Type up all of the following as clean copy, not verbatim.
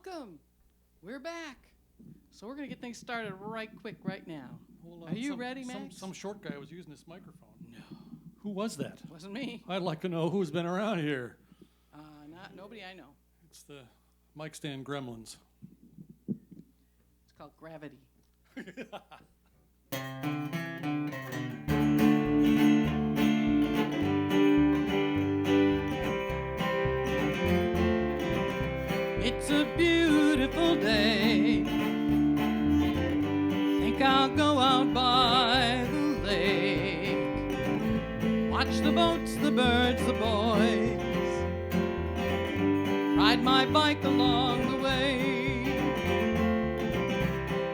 Welcome. We're back. So we're going to get things started right quick right now. Hold on. Are you ready, Max? Some short guy was using this microphone. No. Who was that? Wasn't me. I'd like to know who's been around here. Nobody I know. It's the mic stand gremlins. It's called gravity. It's a beautiful day. Think I'll go out by the lake. Watch the boats, the birds, the boys. Ride my bike along the way.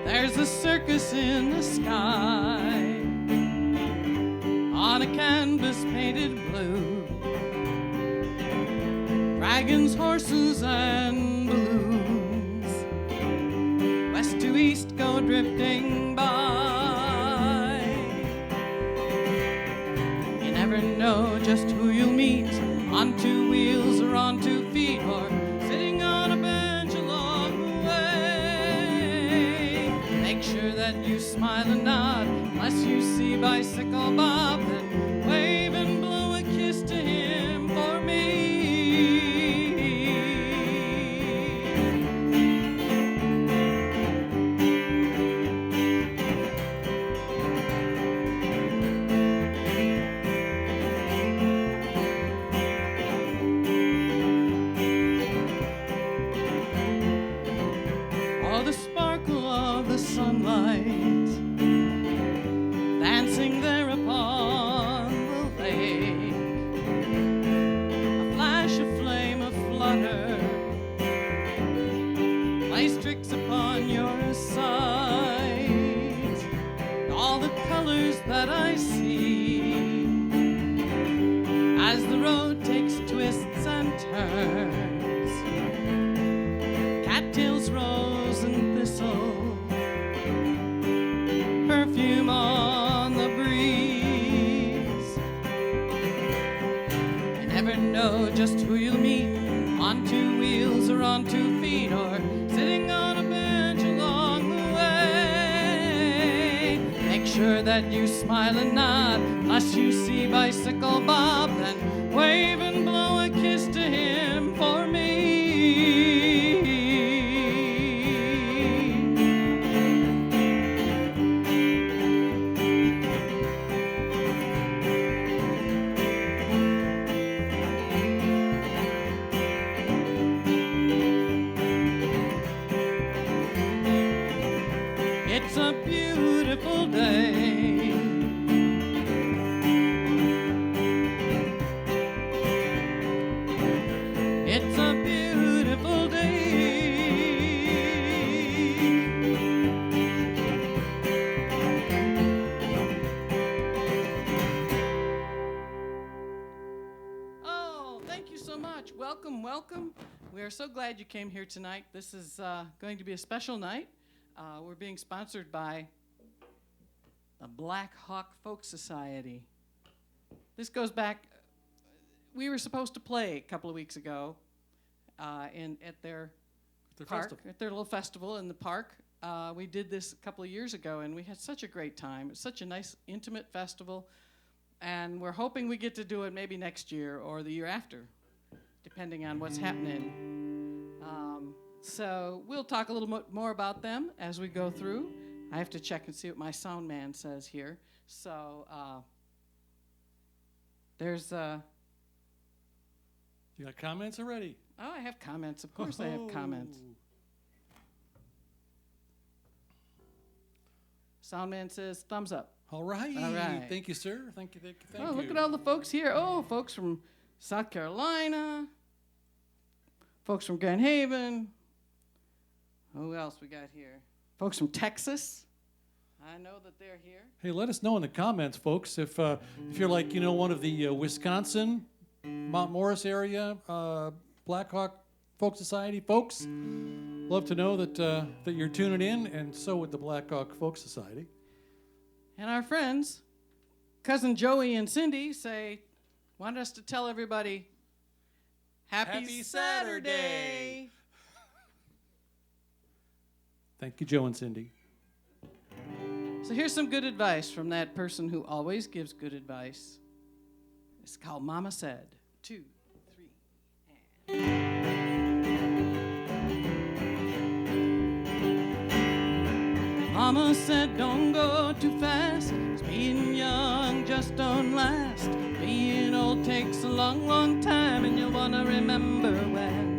There's a circus in the sky on a canvas painted blue. Dragons, horses, and balloons, west to east go drifting by. You never know just who you'll meet, on two wheels or on 2 feet, or sitting on a bench along the way. Make sure that you smile and nod, unless you see Bicycle Bob, then wave and blow a kiss to him for me. Sunlight dancing there upon the lake, a flash, a flame, a flutter plays tricks upon your sight. All the colors that I see as the road takes twists and turns, cattails, rose, and thistle, perfume on the breeze. You never know just who you'll meet, on 2 wheels or on 2 feet, or sitting on a bench along the way. Make sure that you smile and nod, unless you see Bicycle Bob, then wave and blow a kiss to him for me. It's a beautiful day. It's a beautiful day. Oh, thank you so much. Welcome, welcome. We are so glad you came here tonight. This is going to be a special night. We're being sponsored by the Black Hawk Folk Society. This goes back, we were supposed to play a couple of weeks ago at their park, festival. at their little festival in the park. We did this a couple of years ago, and we had such a great time. It's such a nice, intimate festival, and we're hoping we get to do it maybe next year or the year after, depending on what's happening. So we'll talk a little more about them as we go through. I have to check and see what my sound man says here. So there's... You got comments already? Oh, I have comments. Of course I have comments. Sound man says thumbs up. All right. All right. Thank you, sir. Thank you. Oh, look at all the folks here. Oh, folks from South Carolina. Folks from Grand Haven. Who else we got here? Folks from Texas. I know that they're here. Hey, let us know in the comments, folks, if you're like, one of the Wisconsin, Mount Morris area, Black Hawk Folk Society folks. Love to know that you're tuning in, and so would the Black Hawk Folk Society. And our friends, Cousin Joey and Cindy, want us to tell everybody, Happy Saturday. Thank you, Joe and Cindy. So here's some good advice from that person who always gives good advice. It's called Mama Said. 2, 3, and... Mama said don't go too fast, 'cause being young just don't last. Being old takes a long, long time, and you'll wanna remember when.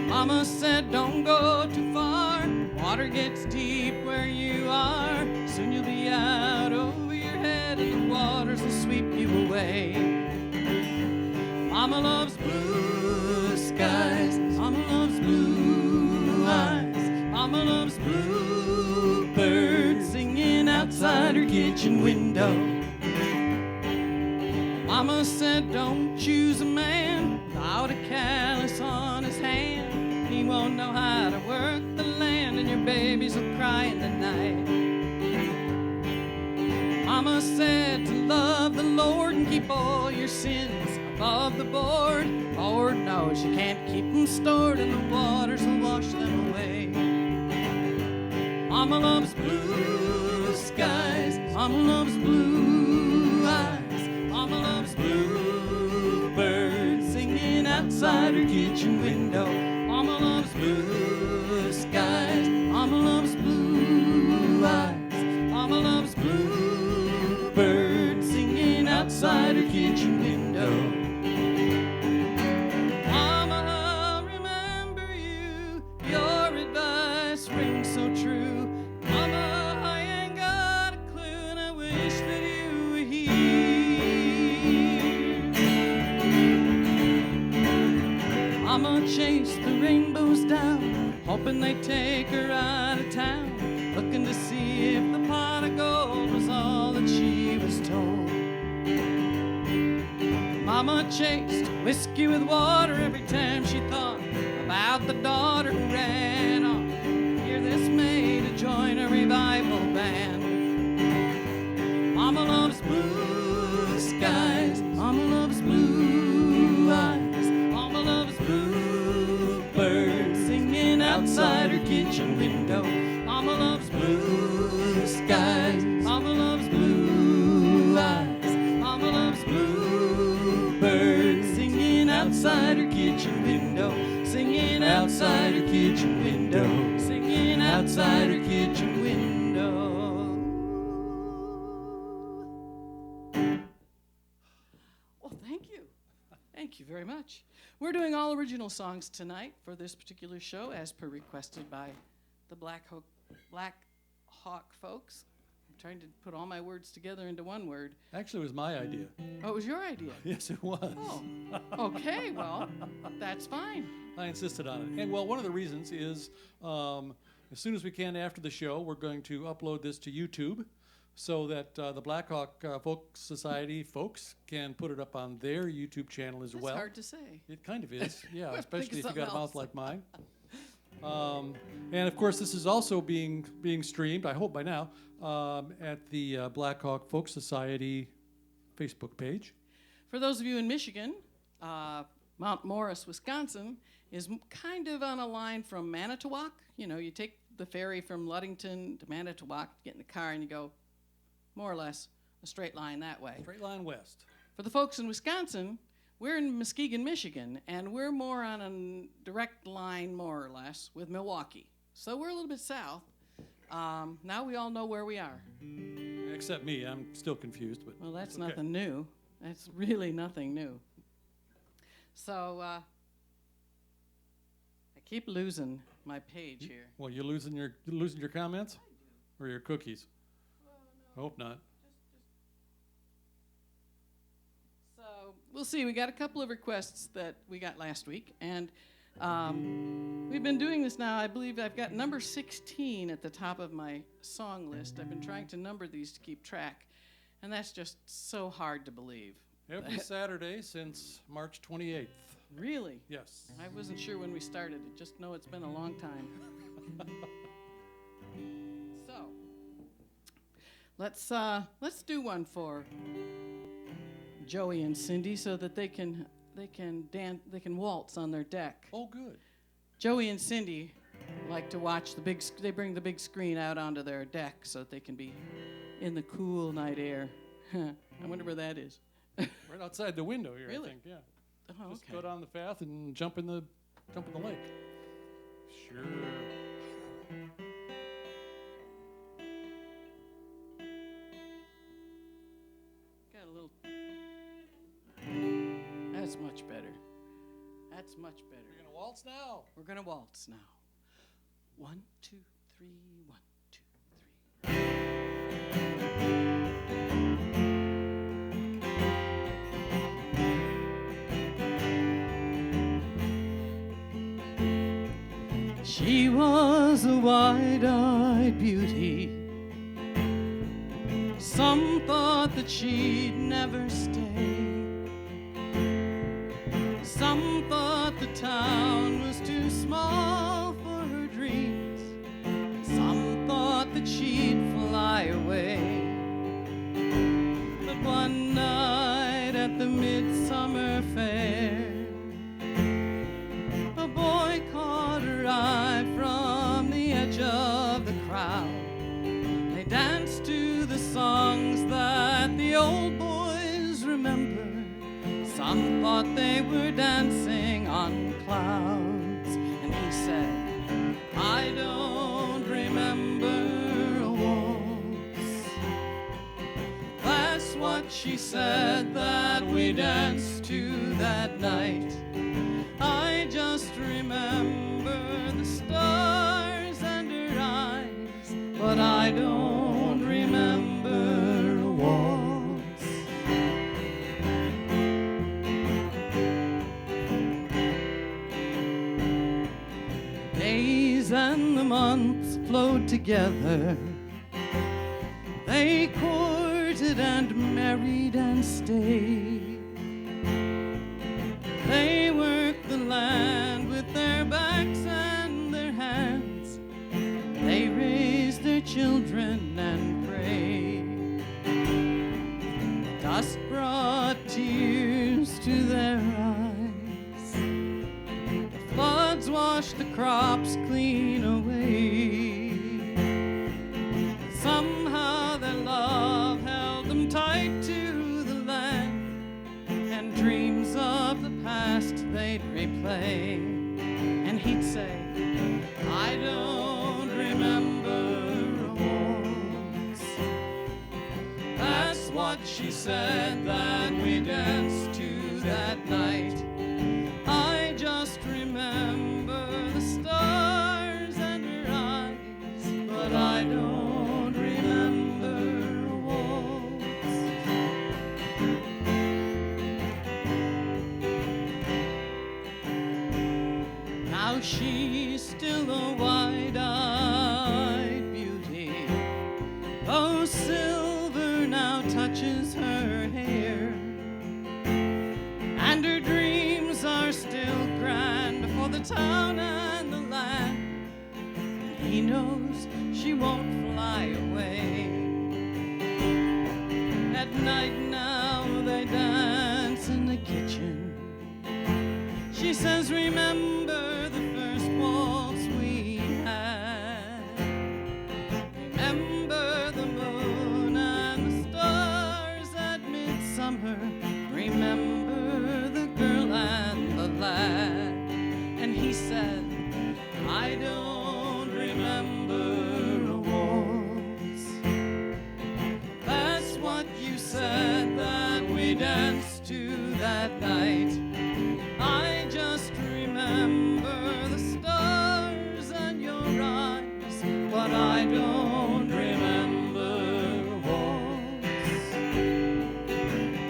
Mama said don't go too far, water gets deep where you are. Soon you'll be out over your head and the waters will sweep you away. Mama loves blue skies, Mama loves blue eyes, Mama loves blue birds singing outside her kitchen window. Mama said don't choose a man without a callus on his hand. He won't know how to work the land, and your babies will cry in the night. Mama said to love the Lord and keep all your sins above the board. Lord knows you can't keep them stored, and the waters will wash them away. Mama loves blue skies, Mama loves blue eyes, Mama loves blue birds singing outside her kitchen window. Mama loves blue skies, Mama loves blue eyes, Mama loves blue birds singing outside her kitchen window. Mama, remember you, your advice rings so true. Mama, I ain't got a clue, and I wish that you were here. Mama chased the rainbows down, hoping they'd take her out of town, looking to see if the pot of gold was all that she was told. Mama chased whiskey with water every time she thought about the daughter who ran off. Hear this May to join a revival band. Mama loves blue skies, Mama loves blue eyes, Mama loves blue birds singing outside her kitchen window. Mama loves blue skies, Mama loves blue eyes, Mama loves blue birds singing outside her kitchen window, singing outside her kitchen window, singing outside her kitchen window. Well, thank you. Thank you very much. We're doing all original songs tonight for this particular show, as per requested by the Black Hawk folks. I'm trying to put all my words together into one word. Actually, it was my idea. Oh, it was your idea? Yes, it was. Oh, okay, well, that's fine. I insisted on it. And, well, one of the reasons is as soon as we can after the show, we're going to upload this to YouTube so that the Black Hawk Folk Society folks can put it up on their YouTube channel as That's well. hard to say. It kind of is, yeah, Think especially of if you got a something mouth else. like mine. And of course, this is also being streamed, I hope by now, at the Black Hawk Folk Society Facebook page. For those of you in Michigan, Mount Morris, Wisconsin, is kind of on a line from Manitowoc. You know, you take the ferry from Ludington to Manitowoc, get in the car, and you go more or less a straight line that way. Straight line west. For the folks in Wisconsin, we're in Muskegon, Michigan, and we're more on a direct line, more or less, with Milwaukee. So we're a little bit south. Now we all know where we are. Except me, I'm still confused. But Well, that's okay. nothing new. That's really nothing new. So I keep losing my page here. Well, you're losing your comments or your cookies? I hope not. So we'll see. We got a couple of requests that we got last week, and we've been doing this now. I believe I've got number 16 at the top of my song list. I've been trying to number these to keep track, and that's just so hard to believe. Every Saturday since March 28th. Really? Yes. I wasn't sure when we started. I just know it's been a long time. So let's do one for Joey and Cindy so that they can waltz on their deck. Oh, good. Joey and Cindy like to watch they bring the big screen out onto their deck so that they can be in the cool night air. I wonder where that is. Right outside the window here, Really? I think. Yeah. Oh, Just okay. go down the path and jump in the lake. Sure. Got a little. That's much better. That's much better. We're gonna waltz now. We're gonna waltz now. 1, 2, 3, 1, 2, 3. She was a wide-eyed beauty. Some thought that she'd never stay. Some thought the town was too small for her dreams. Some thought that she'd fly away. But one night at the midsummer fair, a boy caught her eye from the edge of the crowd. They danced to the songs that the old boys remember. Some thought they were dancing on clouds. And he said, I don't remember a waltz. That's what she said that we danced to that night. I just remember the stars and her eyes, but I don't remember a waltz. Days and the months flowed together. They courted and married and stayed. They worked the land with their backs and their hands. They raised their children and prayed. Dust brought tears to their eyes. The floods washed the crops clean away. Somehow their love held them tight to the land, and dreams of the past they'd replay. And he'd say, I don't remember a waltz. That's what she said that we danced to that night. I just remember the stars and her eyes, but I don't remember a waltz. Now she's still a wide-eyed beauty, though silver now touches her hair, and her dreams are still grand for the town and the land. He knows she won't fly away. At night now they dance in the kitchen. She says, remember the first waltz we had. Remember the moon and the stars at midsummer. Remember the girl and the lad. And he said, I don't remember a waltz. That's what you said that we danced to that night. I just remember the stars and your eyes, but I don't remember a waltz.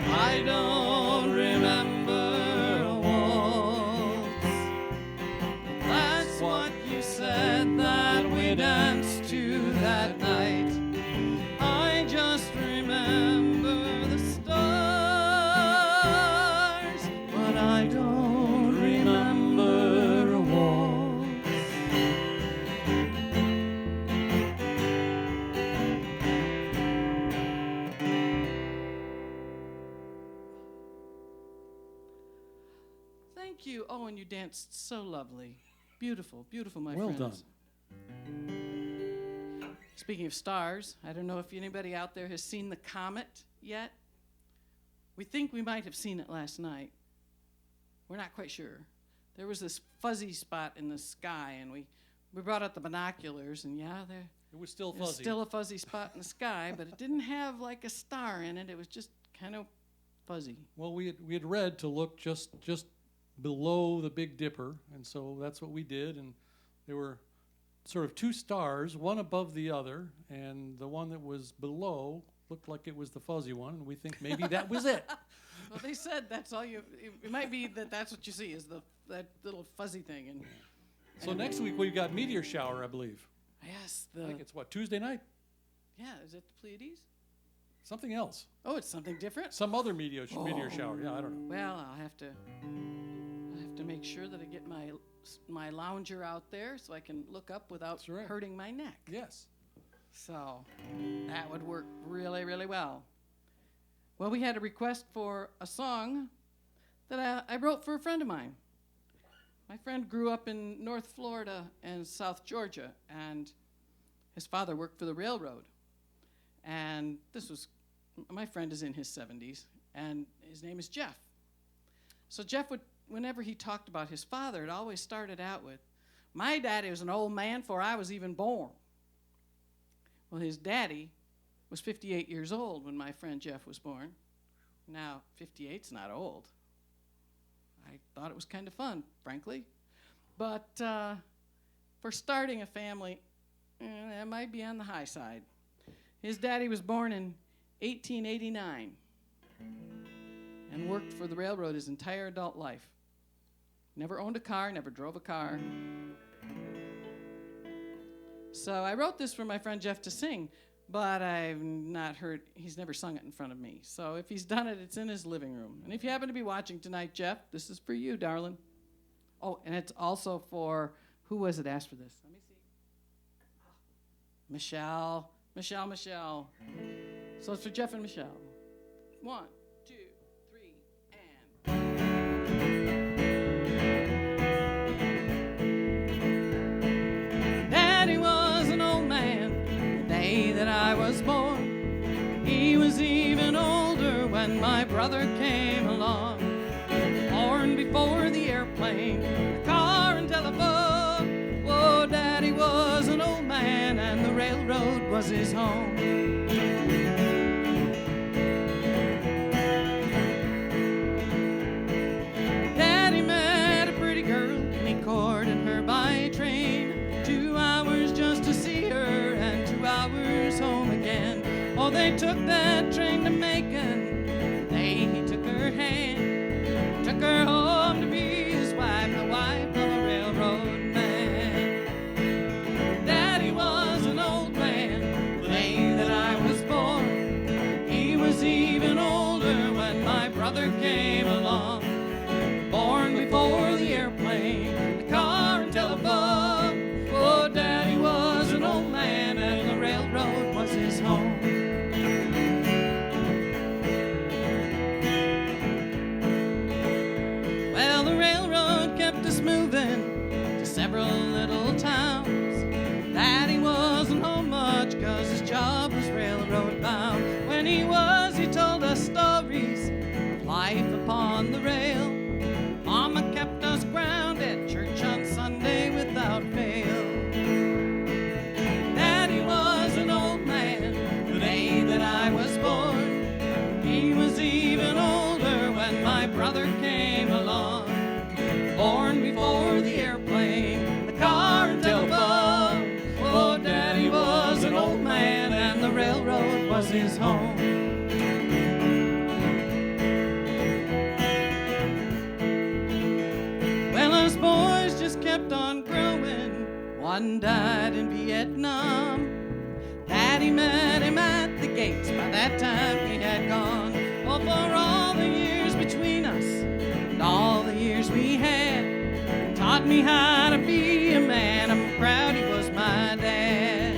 I don't remember a waltz. That's what you said that we danced to that night. I just remember the stars, but I don't remember a waltz. Thank you. Oh, and you danced so lovely. Beautiful, beautiful, my Well friends. Speaking of stars, I don't know if anybody out there has seen the comet yet. We think we might have seen it last night. We're not quite sure. There was this fuzzy spot in the sky, and we brought out the binoculars, and yeah, It was still there was fuzzy. still a fuzzy spot in the sky, but it didn't have like a star in it. It was just kind of fuzzy. Well, we had read to look just below the Big Dipper, and so that's what we did. And there were sort of two stars, one above the other, and the one that was below looked like it was the fuzzy one, and we think maybe that was it. Well, they said that's all you. It might be that's what you see is that little fuzzy thing. And So next week we've got meteor shower, I believe. yes, I think it's Tuesday night? yeah, is it the Pleiades? Something else. Oh, it's something different. Some other meteor shower. Yeah, I don't know. Well, I'll have to make sure that I get my lounger out there so I can look up without That's right. hurting my neck. Yes. So that would work really, really well. Well, we had a request for a song that I wrote for a friend of mine. My friend grew up in North Florida and South Georgia, and his father worked for the railroad. And my friend is in his 70s, and his name is Jeff. So Jeff would, whenever he talked about his father, it always started out with, "My daddy was an old man before I was even born." Well, his daddy was 58 years old when my friend Jeff was born. Now, 58's not old. I thought it was kind of fun, frankly. But for starting a family, that might be on the high side. His daddy was born in 1889 and worked for the railroad his entire adult life. Never owned a car, never drove a car. So I wrote this for my friend Jeff to sing, but he's never sung it in front of me. So if he's done it, it's in his living room. And if you happen to be watching tonight, Jeff, this is for you, darling. Oh, and it's also for, who was it asked for this? Let me see. Michelle. So it's for Jeff and Michelle. 1, 2, 3, and... Daddy was an old man the day that I was born. He was even older when my brother came along. Born before the airplane, the car and telephone. Oh, Daddy was an old man and the railroad was his home. Daddy met a pretty girl and he courted her by train. 2 hours just to see her and 2 hours home again. Oh, they took that train to Macon. He took her hand, took her home to be his wife, the wife of a railroad man. Daddy was an old man the day that I was born. He was even older when my brother came along. Born before the airplane, the car and telephone. Oh, Daddy was an old man and the railroad was his home. Well, the railroad kept us moving to several little towns. Daddy wasn't home much 'cause his job was railroad bound. When he told us stories of life upon the rail. Mama kept us grounded, church on Sunday without fail. Daddy was an old man the day that I was born. He was even older when my brother came along. Born before the airplane, the car and telephone. Oh, Daddy was an old man and the railroad was his home. Well, us boys just kept on growing. One died in Vietnam. Daddy met him at the gates. By that time he had gone. Oh, for all the years between us and all the years we had, taught me how to be a man. I'm proud he was my dad.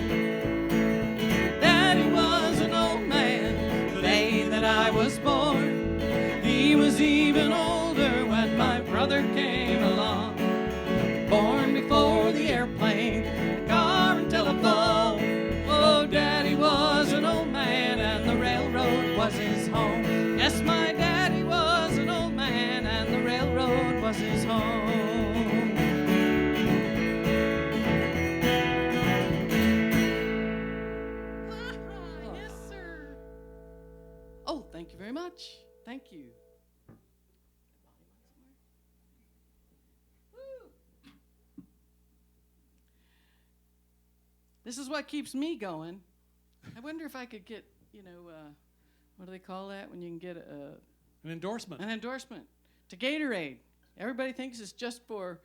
Daddy was an old man the day that I was born. He was even older when my brother came along. Born before This is what keeps me going. I wonder if I could get, what do they call that when you can get An endorsement. an endorsement to Gatorade. Everybody thinks it's just for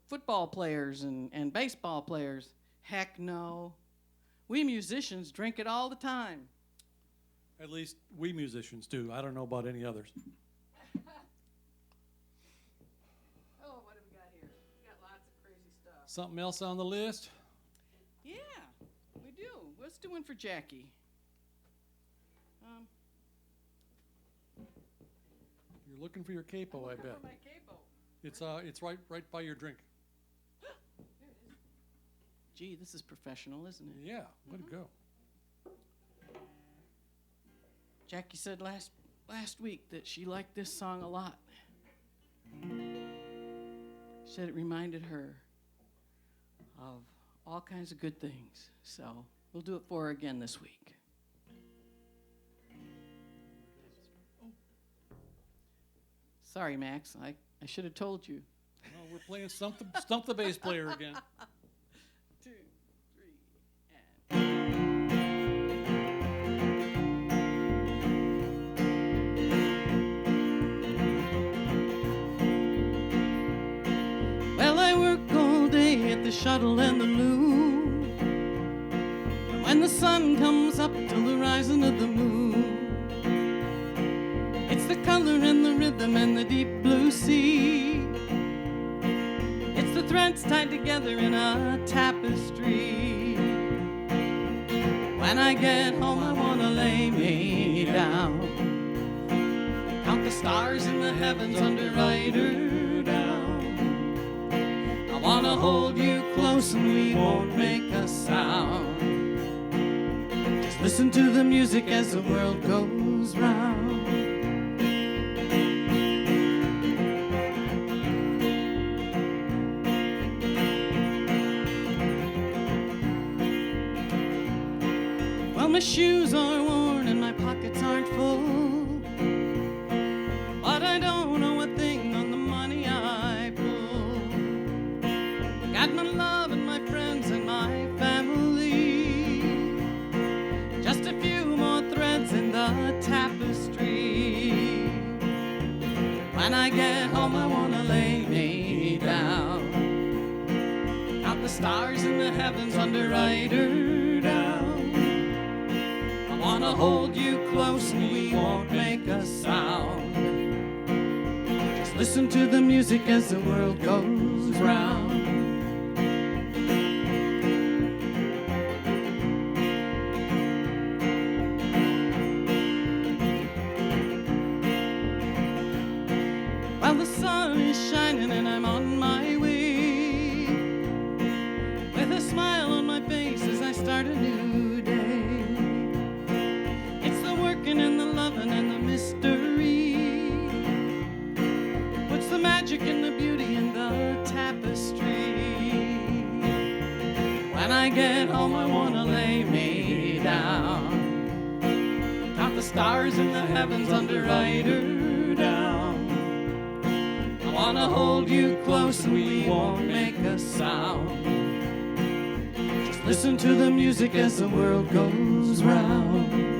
football players and baseball players. Heck no. We musicians drink it all the time. At least we musicians do. I don't know about any others. Oh, what have we got here? We got lots of crazy stuff. Something else on the list? Yeah, we do. Let's do one for Jackie. You're looking for your capo, I bet. For my capo. It's right by your drink. There it is. Gee, this is professional, isn't it? Yeah, way to go. Jackie said last week that she liked this song a lot. She said it reminded her of all kinds of good things. So we'll do it for her again this week. Sorry, Max. I should have told you. No, we're playing Stump the Bass Player again. 2, 3, and... Well, I work all day at the shuttle and the loom. And when the sun comes up till the rising of the moon, it's the color and the rhythm and the deep blue sea. It's the threads tied together in a tapestry. When I get home, I wanna lay me down, count the stars in the heavens under eider down. I wanna hold you close and we won't make a sound. Just listen to the music as the world goes round. My shoes are worn and my pockets aren't full, but I don't owe a thing on the money I pull. Got my love and my friends and my family, just a few more threads in the tapestry. When I get home, I wanna lay me down, count the stars in the heavens under eider down. I wanna hold you close and we won't make a sound. Just listen to the music as the world goes round. While the sun is shining and I'm on my way, with a smile on my face as I start a new day. And the loving and the mystery, puts the magic and the beauty in the tapestry. When I get home, I wanna lay me down, count the stars in the heavens under eider down. I wanna hold you close and we won't make a sound. Just listen to the music as the world goes round.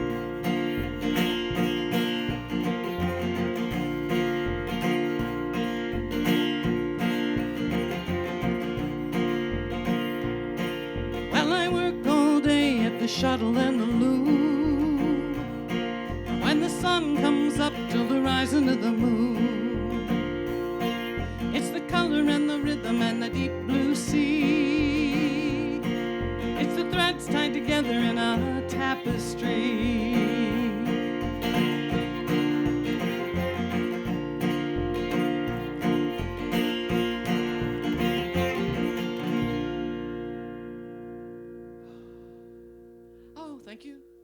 Shuttle and the loom, and when the sun comes up till the rising of the moon, it's the color and the rhythm and the deep blue sea. It's the threads tied together in a tapestry.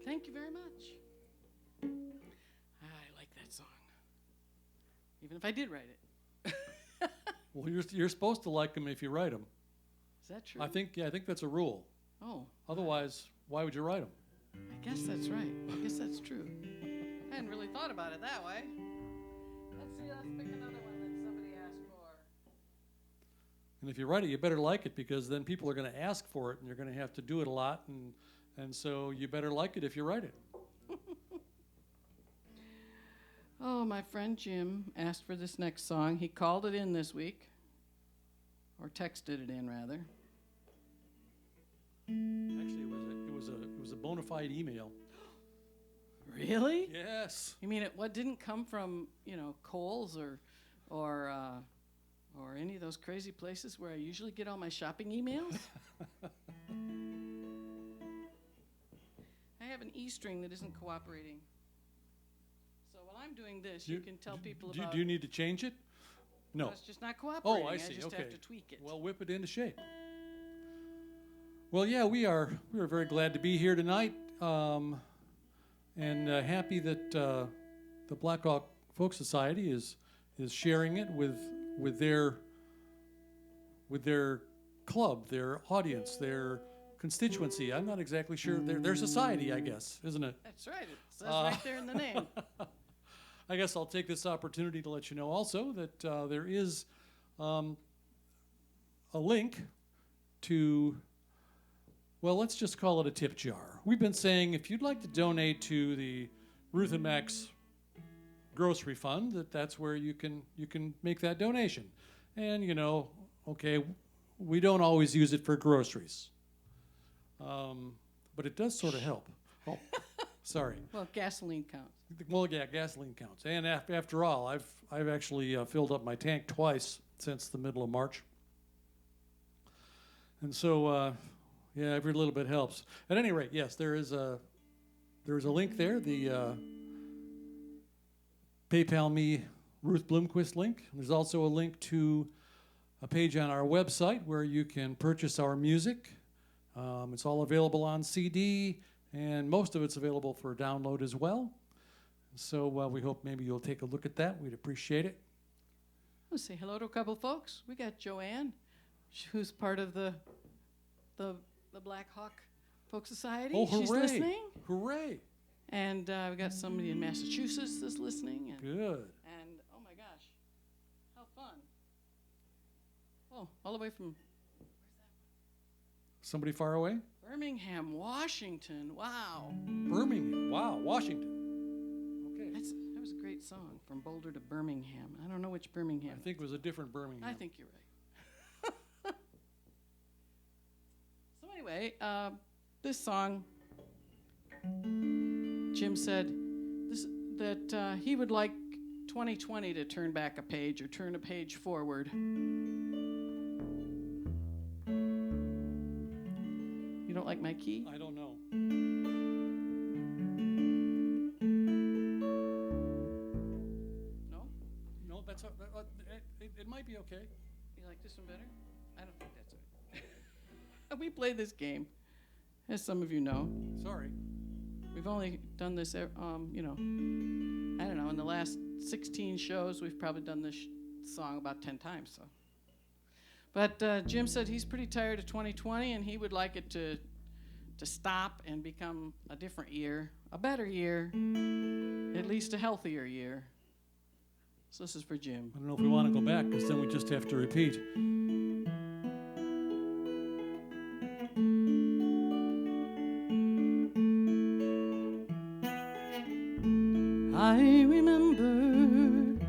Thank you very much. I like that song, even if I did write it. Well, you're supposed to like them if you write them. Is that true? I think that's a rule. Oh. Otherwise, why would you write them? I guess that's right. I guess that's true. I hadn't really thought about it that way. Let's see. Let's pick another one that somebody asked for. And if you write it, you better like it, because then people are going to ask for it, and you're going to have to do it a lot, and so you better like it if you write it. Oh, my friend Jim asked for this next song. He called it in this week, or texted it in, rather. Actually, it was a bona fide email. Really? Yes. You mean what didn't come from, Kohl's or any of those crazy places where I usually get all my shopping emails? I have an E string that isn't cooperating. So while I'm doing this, you can tell people about. Do you need to change it? No. It's just not cooperating. Oh, I see. I just Okay. have to tweak it. Well, whip it into shape. Well, yeah, we are very glad to be here tonight, and happy that the Black Hawk Folk Society is sharing it with their club, their audience, their constituency. I'm not exactly sure. Their society, I guess, isn't it? That's right. It says right there in the name. I guess I'll take this opportunity to let you know also that there is a link to, well, let's just call it a tip jar. We've been saying if you'd like to donate to the Ruth and Max grocery fund, that's where you can make that donation. And okay, we don't always use it for groceries, but it does sort of help. Oh, sorry. Well, gasoline counts. Well, yeah, gasoline counts. And after all, I've actually filled up my tank twice since the middle of March. And so, yeah, every little bit helps. At any rate, yes, there is a link there, the PayPal me Ruth Bloomquist link. There's also a link to a page on our website where you can purchase our music. It's all available on CD, and most of it's available for download as well. So we hope maybe you'll take a look at that. We'd appreciate it. Let's say hello to a couple folks. We got Joanne, who's part of the Black Hawk Folk Society. Oh, hooray! She's listening. Hooray! And we got somebody in Massachusetts that's listening. And, Good. And oh my gosh, how fun! Oh, all the way from Somebody far away? Birmingham, Washington. Wow. Birmingham. Wow, Washington. Okay. That was a great song, From Boulder to Birmingham. I don't know which Birmingham. I think it was a different Birmingham. I think you're right. So anyway, this song, Jim said that he would like 2020 to turn back a page or turn a page forward. You don't like my key? I don't know. No? No, that's it might be okay. You like this one better? I don't think that's it. We play this game, as some of you know. Sorry. We've only done this, I don't know, in the last 16 shows, we've probably done this song about 10 times. So, but Jim said he's pretty tired of 2020, and he would like it to stop and become a different year, a better year, at least a healthier year. So this is for Jim. I don't know if we want to go back, because then we just have to repeat. I remember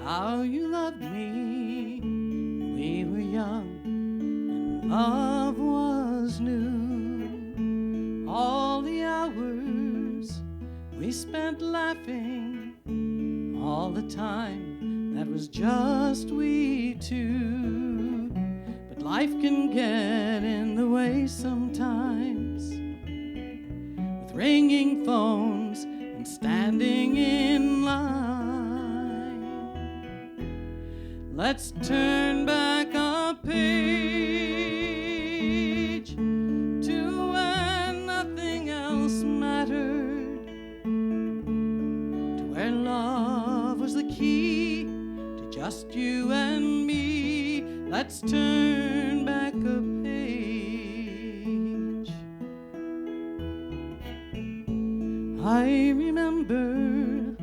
how you loved me. We were young and love was new. All the hours we spent laughing, all the time that was just we two. But life can get in the way sometimes, with ringing phones and standing in line. Let's turn back a page to when nothing else mattered, to where love was the key to just you and me. Let's turn back a page. I remember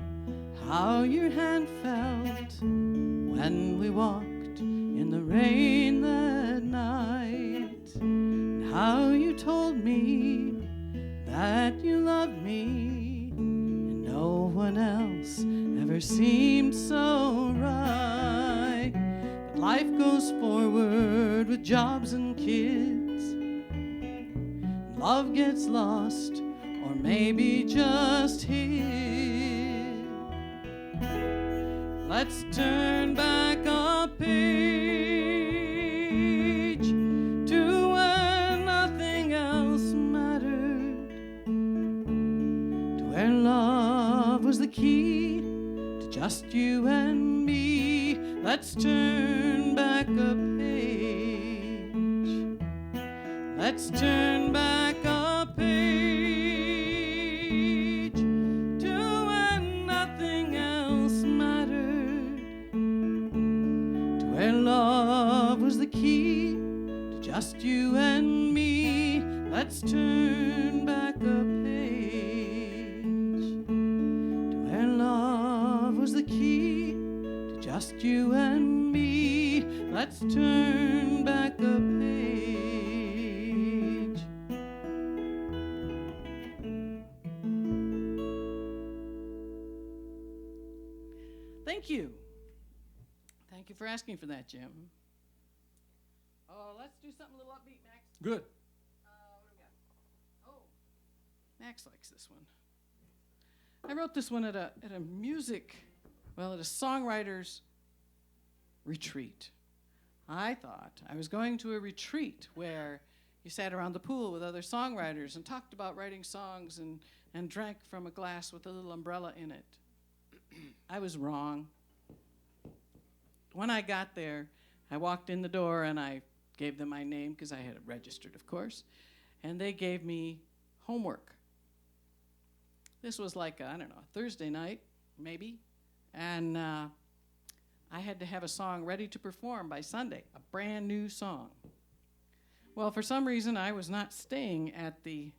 how your hand felt when we walked in the rain that you told me that you loved me, and no one else ever seemed so right. But life goes forward with jobs and kids. Love gets lost, or maybe just hid. Let's turn back a page to when nothing else mattered, to where love was the key to just you and me. Let's turn back a page. Let's turn back a page to when nothing else mattered, to where love was the key to just you and me. Let's turn back a page to where love was the key to just you and me. Let's turn back a page. Thank you. Thank you for asking for that, Jim. Oh, let's do something a little upbeat, Max. Good. What do we got? Oh, Max likes this one. I wrote this one at a songwriter's retreat. I thought I was going to a retreat where you sat around the pool with other songwriters and talked about writing songs and drank from a glass with a little umbrella in it. I was wrong. When I got there, I walked in the door and I gave them my name because I had it registered, of course, and they gave me homework. This was like, a Thursday night, maybe, and I had to have a song ready to perform by Sunday, a brand new song. Well, for some reason, I was not staying at the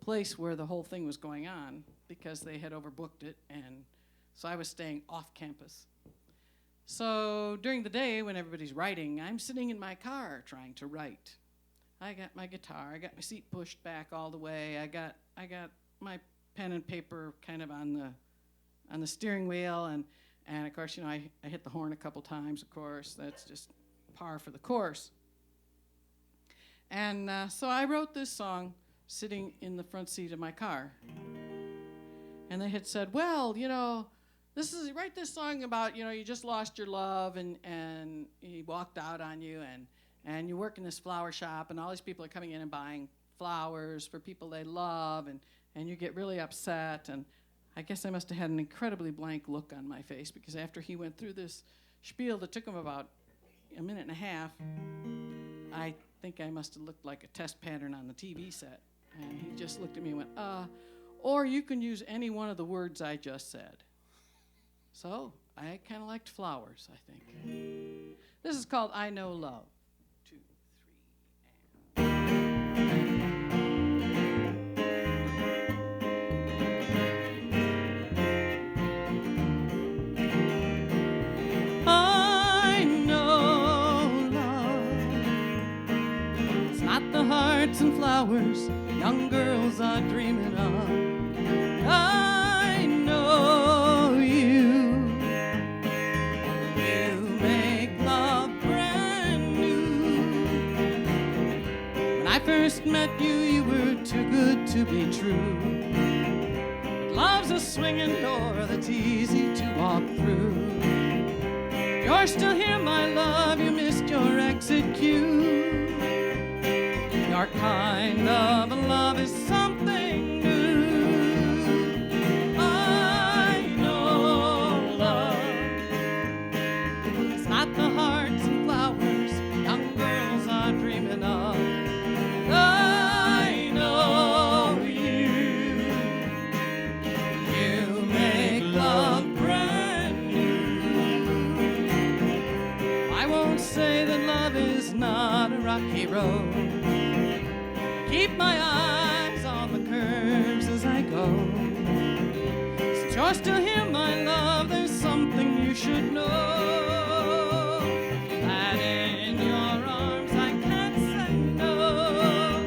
place where the whole thing was going on because they had overbooked it, and so I was staying off campus. So during the day, when everybody's writing, I'm sitting in my car trying to write. I got my guitar, I got my seat pushed back all the way, I got my pen and paper kind of on the steering wheel, and of course, I hit the horn a couple times, of course. That's just par for the course. And so I wrote this song sitting in the front seat of my car. And they had said, well, write this song about, you just lost your love and he walked out on you and you work in this flower shop and all these people are coming in and buying flowers for people they love and you get really upset. And I guess I must have had an incredibly blank look on my face because after he went through this spiel that took him about a minute and a half, I think I must have looked like a test pattern on the TV set. And he just looked at me and went, or you can use any one of the words I just said. So I kind of liked flowers, I think. This is called I Know Love. 2, 3, I know love. It's not the hearts and flowers young girls are dreaming of. I know you make love brand new. When I first met you, you were too good to be true. But love's a swinging door that's easy to walk through. You're still here, my love, you missed your exit cue. Your kind of love is something new. I know love. It's not the hearts and flowers young girls are dreaming of. I know you. You make love brand new. I won't say that love is not a rocky road. Keep my eyes on the curves as I go. Since you're still here, my love, there's something you should know. That in your arms I can't say no.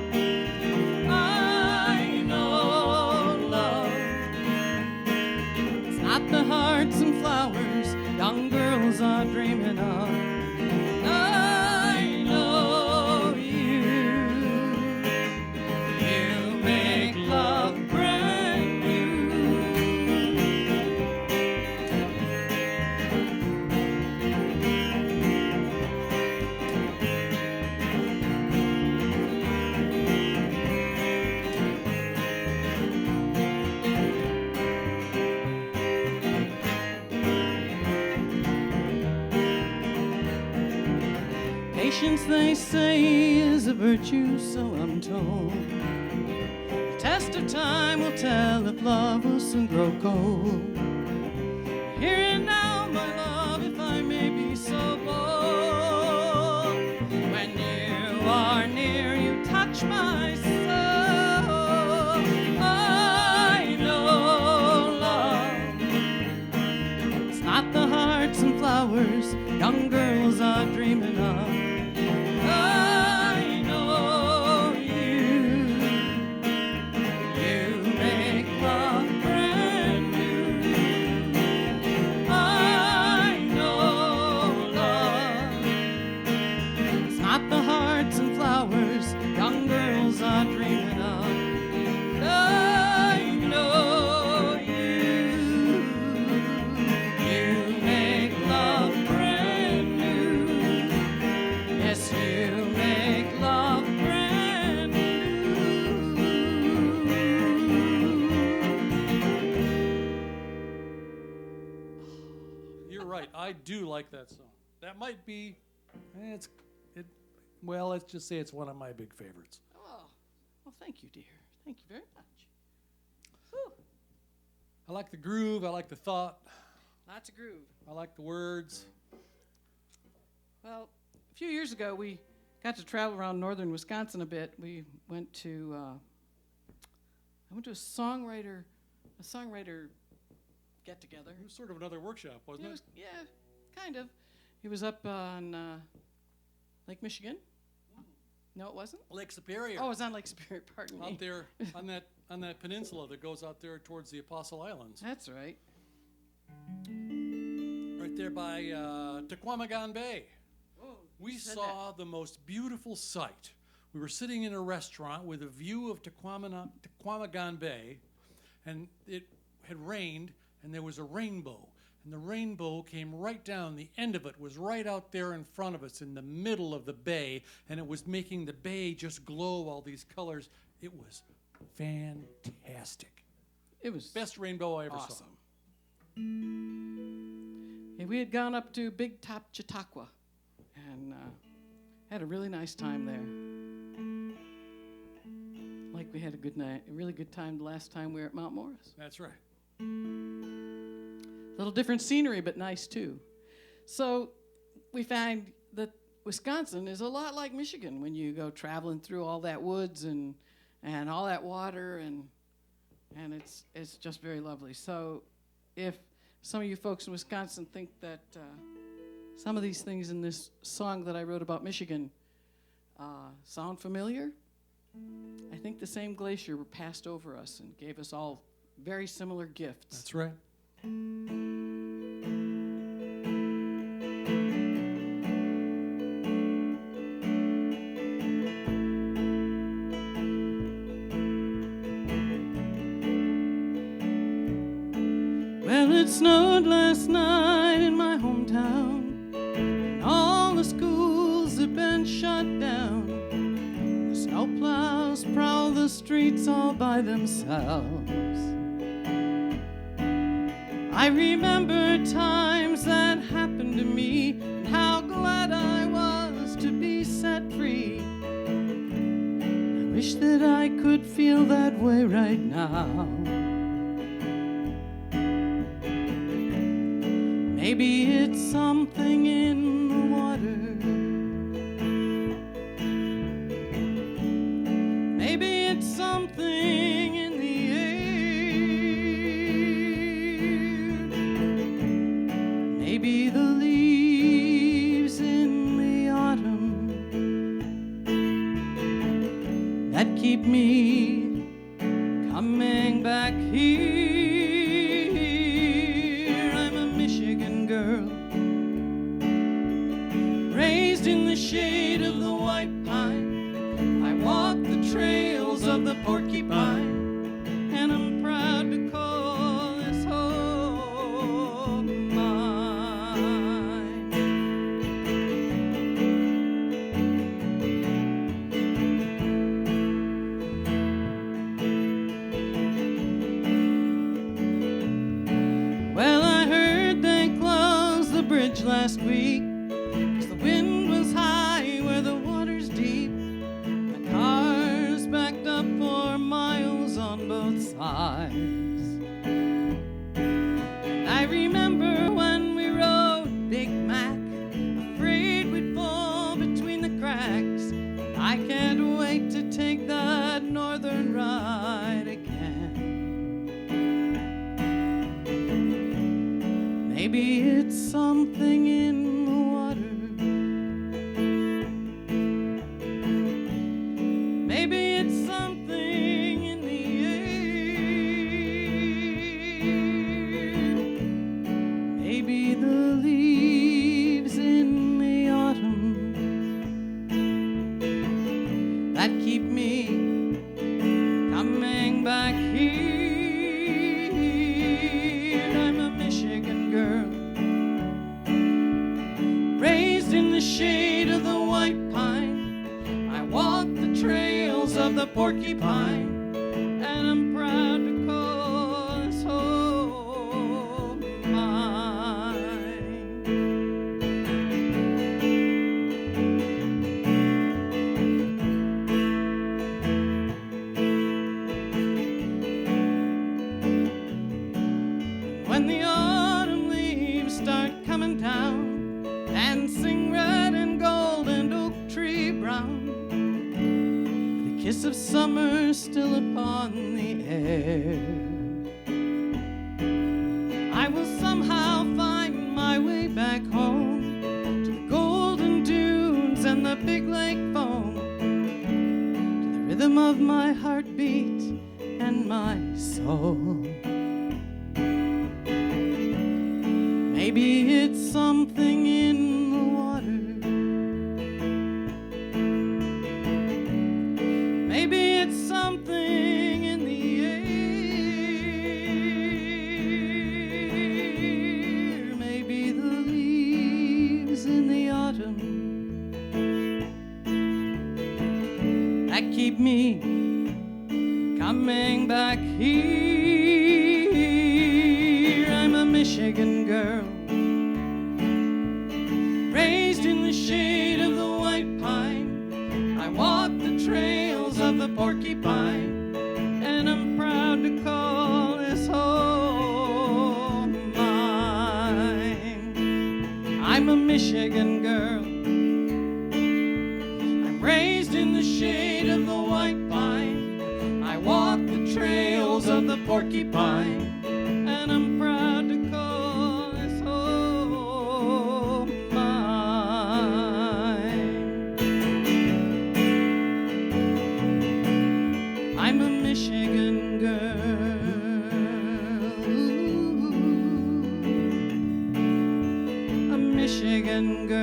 Patience, they say, is a virtue, so I'm told. The test of time will tell if love will soon grow cold. Here and now, my love, if I may be so bold. When you are near, you touch my soul. I know love. It's not the hearts and flowers young girls are dreaming of. I know you make love brand new. I know love. It's not the hearts and flowers young girls are dreaming of. I know you make love brand new. Yes, you make love brand new. You're right. I do like that song. That might be, well, let's just say it's one of my big favorites. Oh, well, thank you, dear. Thank you very much. Whew. I like the groove. I like the thought. Lots of groove. I like the words. Well, a few years ago, we got to travel around northern Wisconsin a bit. We went to I went to a songwriter get together. It was sort of another workshop, wasn't it? Yeah, kind of. It was up on Lake Michigan. No, it wasn't. Lake Superior. Oh, it was on Lake Superior. Pardon me. Out there on that peninsula that goes out there towards the Apostle Islands. That's right. Right there by Tequamagon Bay. Whoa, We you said saw the most beautiful sight. We were sitting in a restaurant with a view of Tequamagon Bay, and it had rained, and there was a rainbow. And the rainbow came right down. The end of it was right out there in front of us in the middle of the bay, and it was making the bay just glow all these colors. It was fantastic. It was Best rainbow I ever saw. awesome. Yeah, we had gone up to Big Top Chautauqua and had a really nice time there. Like we had a really good time the last time we were at Mount Morris. That's right. Little different scenery, but nice too. So we find that Wisconsin is a lot like Michigan when you go traveling through all that woods and all that water, and it's just very lovely. So if some of you folks in Wisconsin think that some of these things in this song that I wrote about Michigan sound familiar, I think the same glacier passed over us and gave us all very similar gifts. That's right. Well, it snowed last night in my hometown, and all the schools have been shut down. The snowplows prowl the streets all by themselves. I remember times that happened to me, and how glad I was to be set free. I wish that I could feel that way right now. Maybe it's something in the water. Maybe it's something in the air. Maybe the leaves in the autumn that keep me coming back here. Girl, raised in the shade of the white pine, I walk the trails of the porcupine, and I'm proud to call this home mine. Well, I heard they closed the bridge last week, 'cause the wind was high cracks. I can't wait to take that northern ride again. Maybe it's something in the water. Maybe it's something in the air. Maybe the leaves in the autumn that keep me coming back here. I'm a Michigan girl, raised in the shade of the white pine. I walk the trails of the porcupine, and I'm proud to call this home mine. When the autumn leaves start coming down and sing red and gold and oak tree brown, the kiss of summer still upon the air, I will somehow find my way back home to the golden dunes and the big lake foam, to the rhythm of my heartbeat and my soul. Maybe it's something in the water. Maybe it's something in the air. Maybe the leaves in the autumn that keep me coming back here. I'm a Michigan girl, raised in the shade of the white pine. I walk the trails of the porcupine, and I'm proud to call this home mine. I'm a Michigan girl, I'm raised in the shade of the white pine. I walk the trails of the porcupine, and I'm proud to call this home mine. I'm a Michigan girl, a Michigan girl,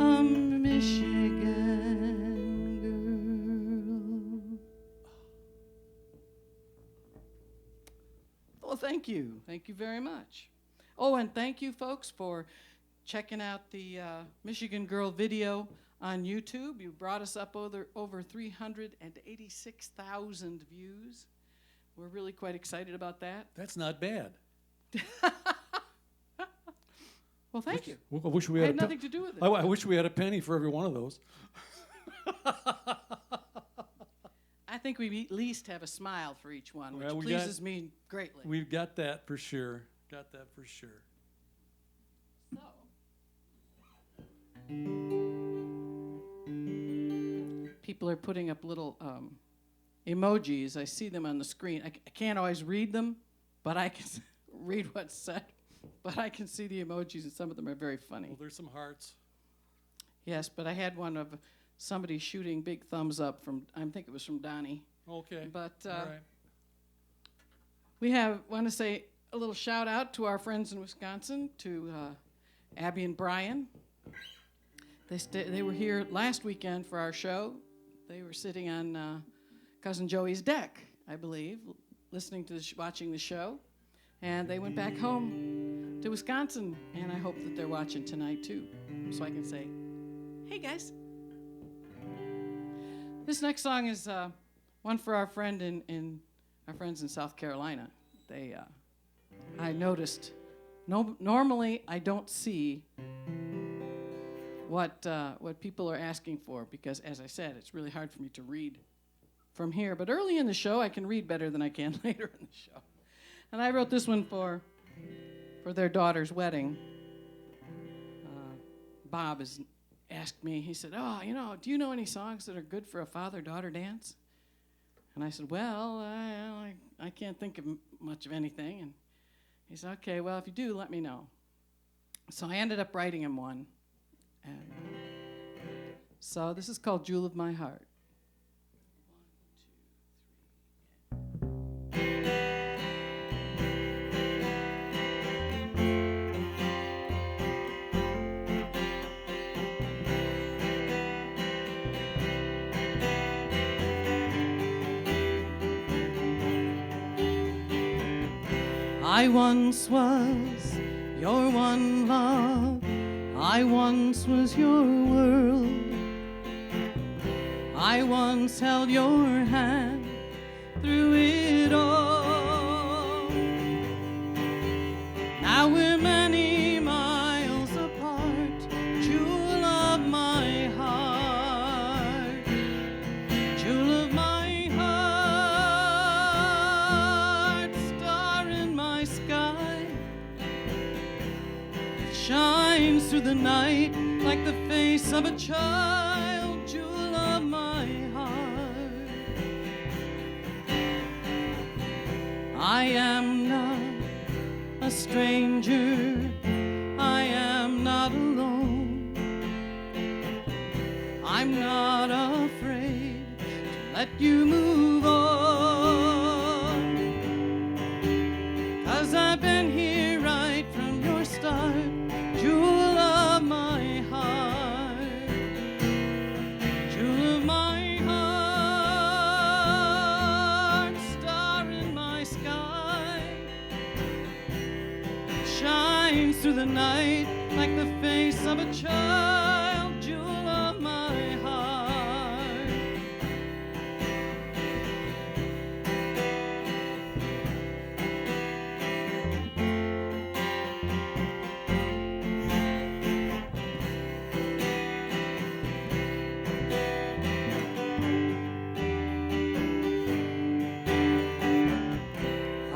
a Michigan girl. Well, thank you. Thank you very much. Oh, and thank you, folks, for checking out the Michigan Girl video on YouTube. You brought us up over 386,000 views. We're really quite excited about that. That's not bad. Well, thank you. I wish we I had had nothing to do with it. I wish we had a penny for every one of those. I think we at least have a smile for each one, which Well, pleases me greatly. We've got that for sure. Got that for sure. So, people are putting up little emojis. I see them on the screen. I can't always read them, but I can read what's said. But I can see the emojis, and some of them are very funny. Well, there's some hearts. Yes, but I had one of somebody shooting big thumbs up from, I think it was from Donnie. Okay. But All right. we want to say a little shout out to our friends in Wisconsin, to Abby and Brian. They were here last weekend for our show. They were sitting on Cousin Joey's deck, I believe, listening to watching the show. And they went back home to Wisconsin, and I hope that they're watching tonight too, so I can say, hey guys. This next song is one for our friends in South Carolina. I noticed. Normally, I don't see what people are asking for because, as I said, it's really hard for me to read from here. But early in the show, I can read better than I can later in the show. And I wrote this one for for their daughter's wedding, Bob has asked me, he said, oh, do you know any songs that are good for a father-daughter dance? And I said, well, I can't think of much of anything. And he said, okay, well, if you do, let me know. So I ended up writing him one. And so this is called Jewel of My Heart. I once was your one love, I once was your world, I once held your hand through it all. Now we're many miles apart, jewel of my heart, jewel of my heart, star in my sky, it shines through the night like the face of a child, jewel of my heart. I am not a stranger, I am not alone, I'm not afraid to let you move on, 'cause I've been here right from your start, jewel of my heart, jewel of my heart, star in my sky, shines through the night like the face of a child, jewel of my heart.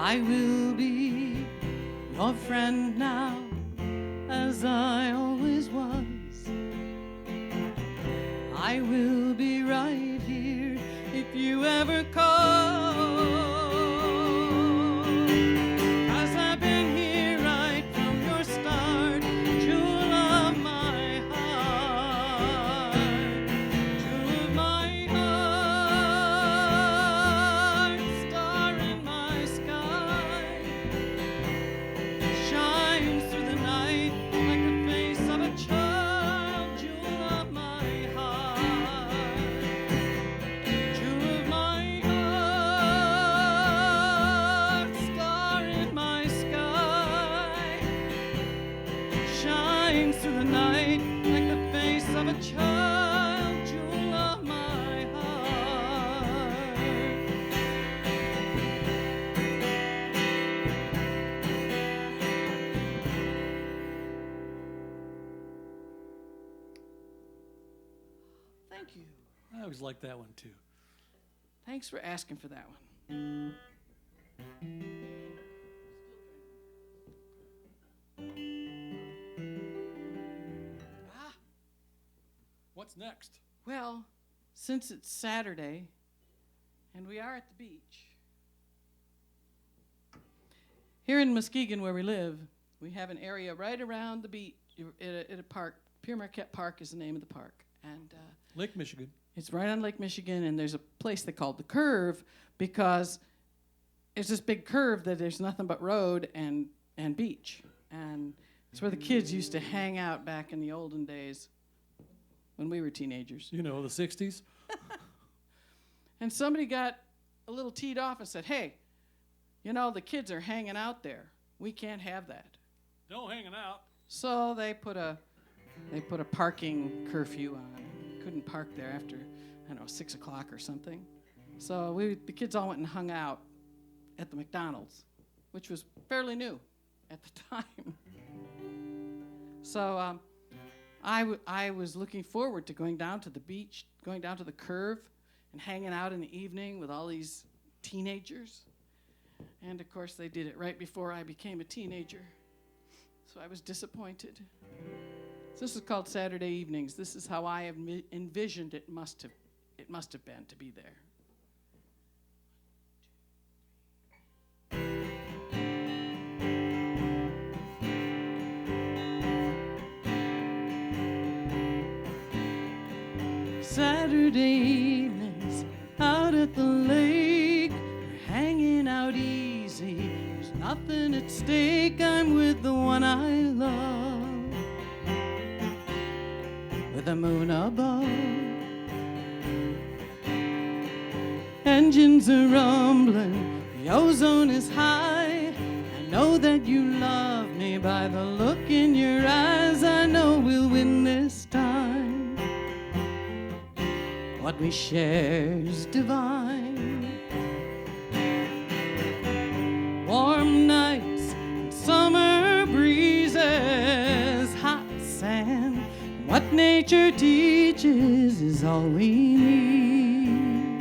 I will be your friend now, as I always was. I will be right here if you ever call, 'cause I've been here right from your start, jewel of my heart, jewel of my heart, star in my sky, shines through the night like the face of a child, jewel of my heart, jewel of my heart, star in my sky, shines through the night like the face of a child, jewel of my heart. Thank you. I always like that one too. Thanks for asking for that one. What's next? Well, since it's Saturday and we are at the beach, here in Muskegon where we live, we have an area right around the beach at a park. Pierre Marquette Park is the name of the park. And Lake Michigan. it's right on Lake Michigan, and there's a place they call the Curve because it's this big curve that there's nothing but road and beach. And it's where the kids used to hang out back in the olden days when we were teenagers. You know, the 60s. And somebody got a little teed off and said, hey, the kids are hanging out there. We can't have that. No hanging out. So they put a parking curfew on. Couldn't park there after, 6 o'clock or something. So the kids all went and hung out at the McDonald's, which was fairly new at the time. So I was looking forward to going down to the beach, going down to the Curve, and hanging out in the evening with all these teenagers. And, of course, they did it right before I became a teenager. So I was disappointed. So this is called Saturday Evenings. This is how I have envisioned it must have been to be there. Saturday evenings out at the lake, we're hanging out easy. There's nothing at stake. I'm with the one I love, with the moon above. Engines are rumbling, the ozone is high. I know that you love me by the look in your eyes. I know we'll win this time. What we share's divine. Warm nights, summer breezes, hot sand. What nature teaches is all we need.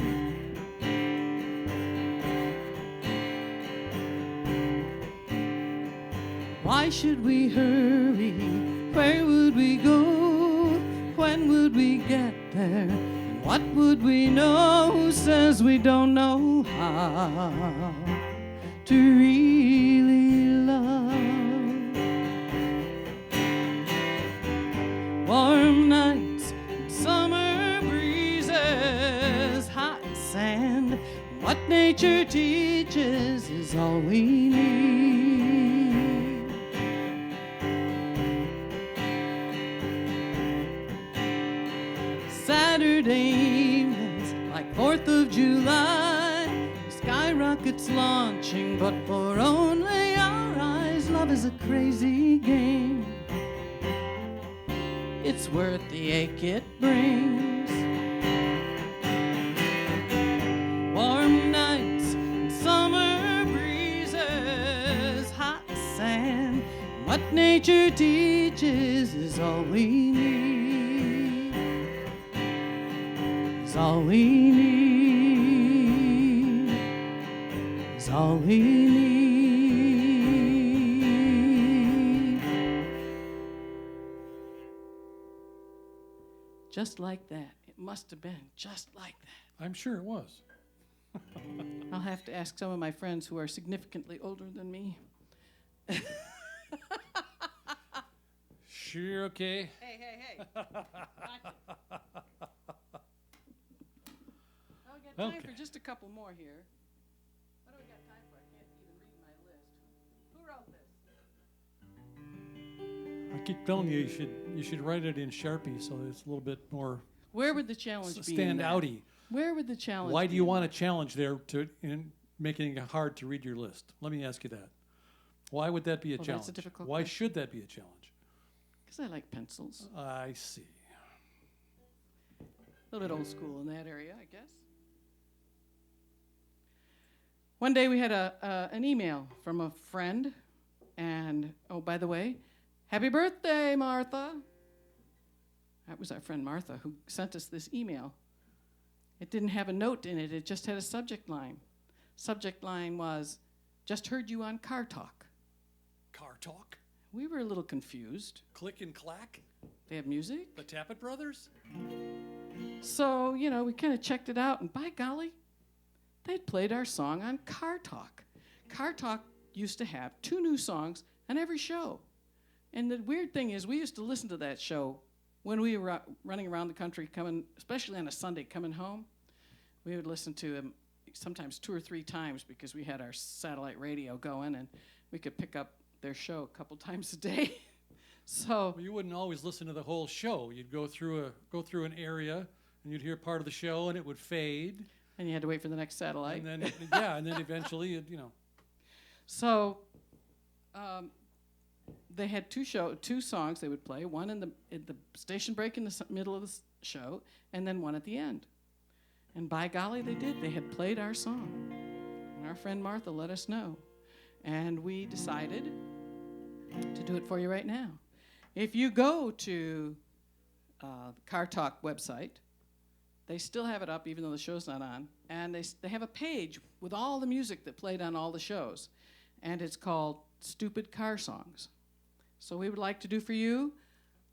Why should we hurry? Where would we go? When would we get there? What would we know? Who says we don't know how to really love? Warm nights, summer breezes, hot sand. What nature teaches is all we need. Saturday evenings, like 4th of July, skyrockets launching, but for only our eyes. Love is a crazy game. It's worth the ache it brings. Warm nights, summer breezes, hot sand. What nature teaches is all we need. Is all we need. Is all we need. Just like that. It must have been just like that. I'm sure it was. I'll have to ask some of my friends who are significantly older than me. Sure, okay. Hey. I got time Okay. for just a couple more here. What do we got time for? I can't even read my list. Who wrote this? I keep telling you, you should write it in Sharpie so it's a little bit more Where would the challenge be? stand outy. Where would the challenge Why be do you in want a that? challenge there in making it hard to read your list? Let me ask you that. Why would that be a Well, challenge? that's a difficult Why question. should that be a challenge? Because I like pencils. I see. A little bit old school in that area, I guess. One day we had an email from a friend, and, oh, by the way, happy birthday, Martha. That was our friend Martha who sent us this email. It didn't have a note in it. It just had a subject line. Subject line was, just heard you on Car Talk. Car Talk? We were a little confused. Click and Clack? They have music. The Tappet Brothers? So, we kind of checked it out, and by golly, they'd played our song on Car Talk. Car Talk used to have 2 new songs on every show. And the weird thing is, we used to listen to that show when we were running around the country, especially on a Sunday, coming home. We would listen to them sometimes 2 or 3 times because we had our satellite radio going, and we could pick up their show a couple times a day. So Well, you wouldn't always listen to the whole show. You'd go through an area, and you'd hear part of the show, and it would fade. and you had to wait for the next satellite. And then, and then eventually, So they had 2 songs they would play, one in the station break in the middle of the show, and then one at the end. And by golly, they did. They had played our song. And our friend Martha let us know. And we decided to do it for you right now. If you go to the Car Talk website, they still have it up even though the show's not on. And they have a page with all the music that played on all the shows. And it's called Stupid Car Songs. So we would like to do for you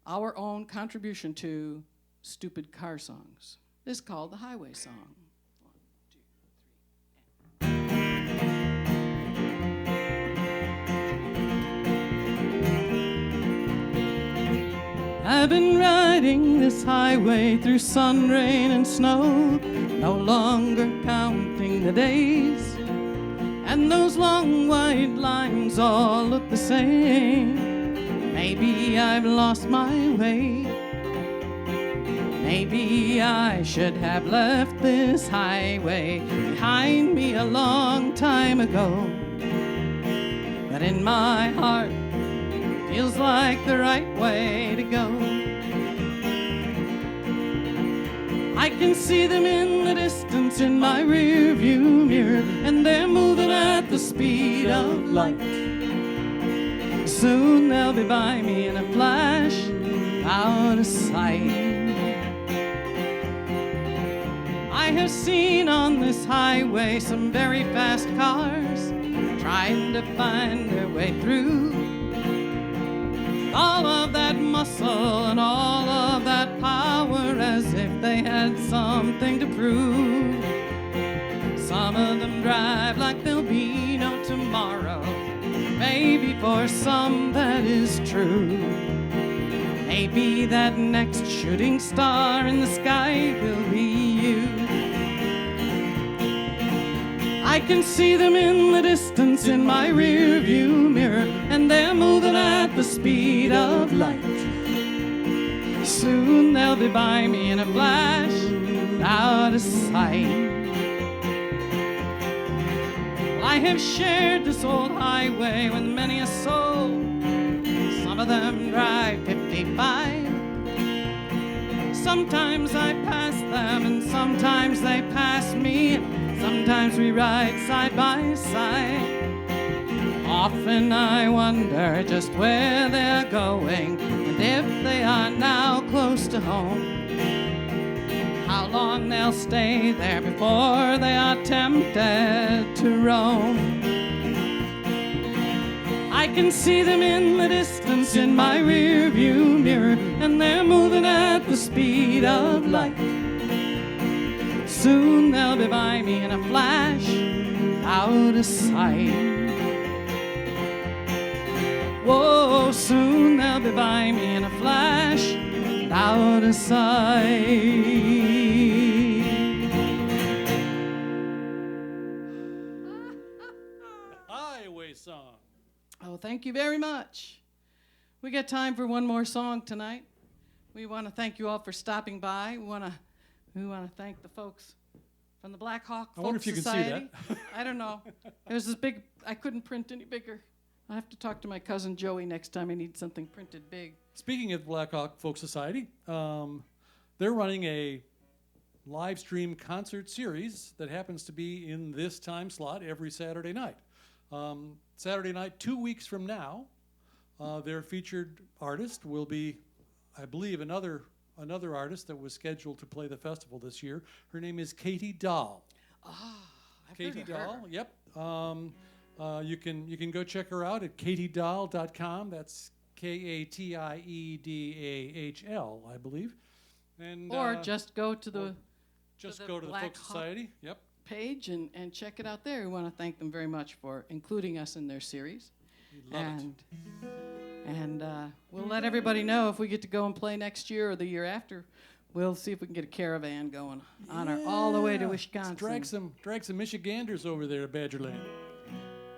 our own contribution to stupid car songs. This is called the Highway Song. 1, 2, 3, and I've been riding this highway through sun, rain, and snow, no longer counting the days. And those long white lines all look the same. Maybe I've lost my way. Maybe I should have left this highway behind me a long time ago. But in my heart, it feels like the right way to go. I can see them in the distance in my rearview mirror, and they're moving at the speed of light. Soon they'll be by me in a flash, out of sight. I have seen on this highway some very fast cars trying to find their way through. All of that muscle and all of that power, as if they had something to prove. Some of them drive like there'll be no tomorrow. Maybe for some that is true. Maybe that next shooting star in the sky will be you. I can see them in the distance in my rearview mirror, and they're moving at the speed of light. Soon they'll be by me in a flash, out of sight. Well, I have shared this old highway with many a soul. Some of them drive 55. Sometimes I pass them, and sometimes they pass me. Sometimes we ride side by side. Often I wonder just where they're going, and if they are now close to home, how long they'll stay there before they are tempted to roam. I can see them in the distance in my rearview mirror, and they're moving at the speed of light. Soon they'll be by me in a flash, out of sight. Whoa, soon they'll be by me in a flash, out of sight. Highway Song. Oh, thank you very much. We got time for one more song tonight. We want to thank you all for stopping by. We want to thank the folks from the Black Hawk I wonder Folk if you Society. can see that. I don't know. It was this big, I couldn't print any bigger. I'll have to talk to my cousin Joey next time I need something printed big. Speaking of Black Hawk Folk Society, they're running a live stream concert series that happens to be in this time slot every Saturday night. Saturday night, 2 weeks from now, their featured artist will be, I believe, another artist that was scheduled to play the festival this year. Her name is Katie Dahl. I've Katie heard of her. Dahl, yep. You can go check her out at katiedahl.com. That's KATIEDAHL, I believe. And Or just go to the go to the Black Folk Hawk Society. Yep. page and check it out there. We want to thank them very much for including us in their series. We love it. And we'll let everybody know if we get to go and play next year or the year after. We'll see if we can get a caravan going on all the way to Yeah. Wisconsin. Let's drag some Michiganders over there to Badgerland.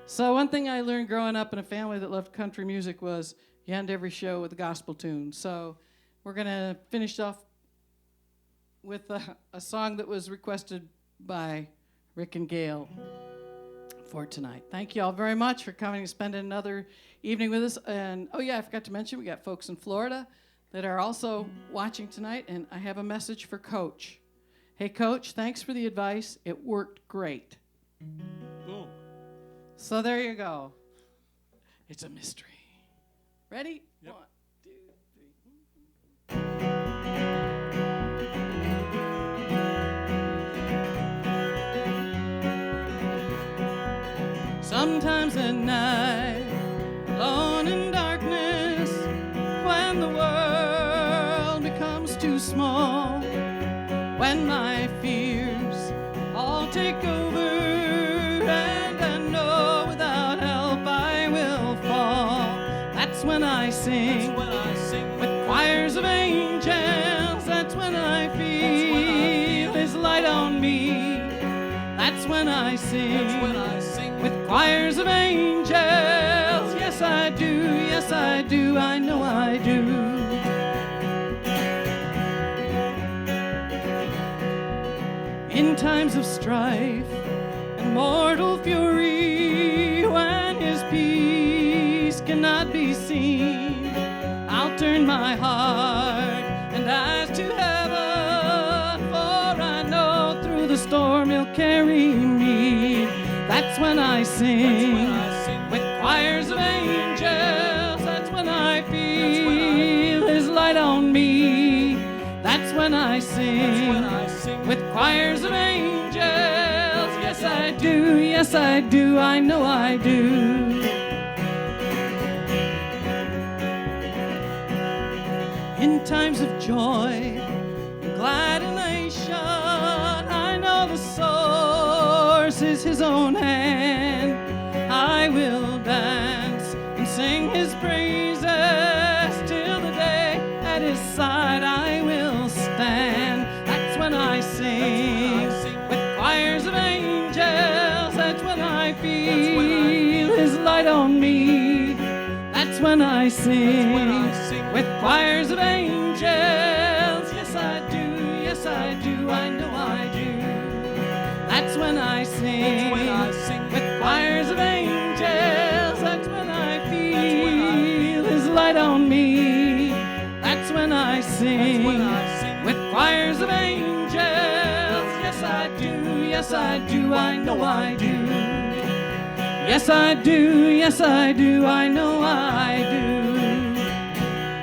So one thing I learned growing up in a family that loved country music was you end every show with a gospel tune. So we're going to finish off with a song that was requested by Rick and Gail for tonight. Thank you all very much for coming and spending another evening with us. And, oh, yeah, I forgot to mention we got folks in Florida that are also watching tonight, and I have a message for Coach. Hey, Coach, thanks for the advice. It worked great. Boom. So there you go. It's a mystery. Ready? Yep. 1, 2, 3. Sometimes at night, alone in darkness, small, when my fears all take over, and I know without help I will fall. That's when I sing with choirs of angels. That's when I feel His light on me. That's when I sing with choirs of angels. Yes, I do, I know I do. In times of strife and mortal fury, when His peace cannot be seen, I'll turn my heart and eyes to heaven, for I know through the storm He'll carry me. That's when I sing with choirs of angels. That's when I feel His light on me. That's when I sing with choirs of angels. Yes, I do, I know I do. In times of joy and glad elation, I know the source is His own hand. I will dance and sing His praises till the day at His side I will stand. That's when I sing with choirs of angels. That's when I feel His light on me. That's when I sing with choirs of angels. Yes, I do, I know I do. That's when I sing with choirs of angels. That's when I feel His light on me. That's when I sing with choirs of angels. Yes, I do, I know I do. Yes, I do, I know I do.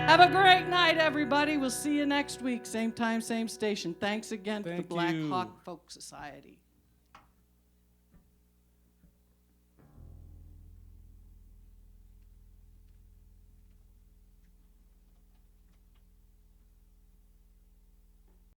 Have a great night, everybody. We'll see you next week. Same time, same station. Thanks again to the Thank Black you. Hawk Folk Society.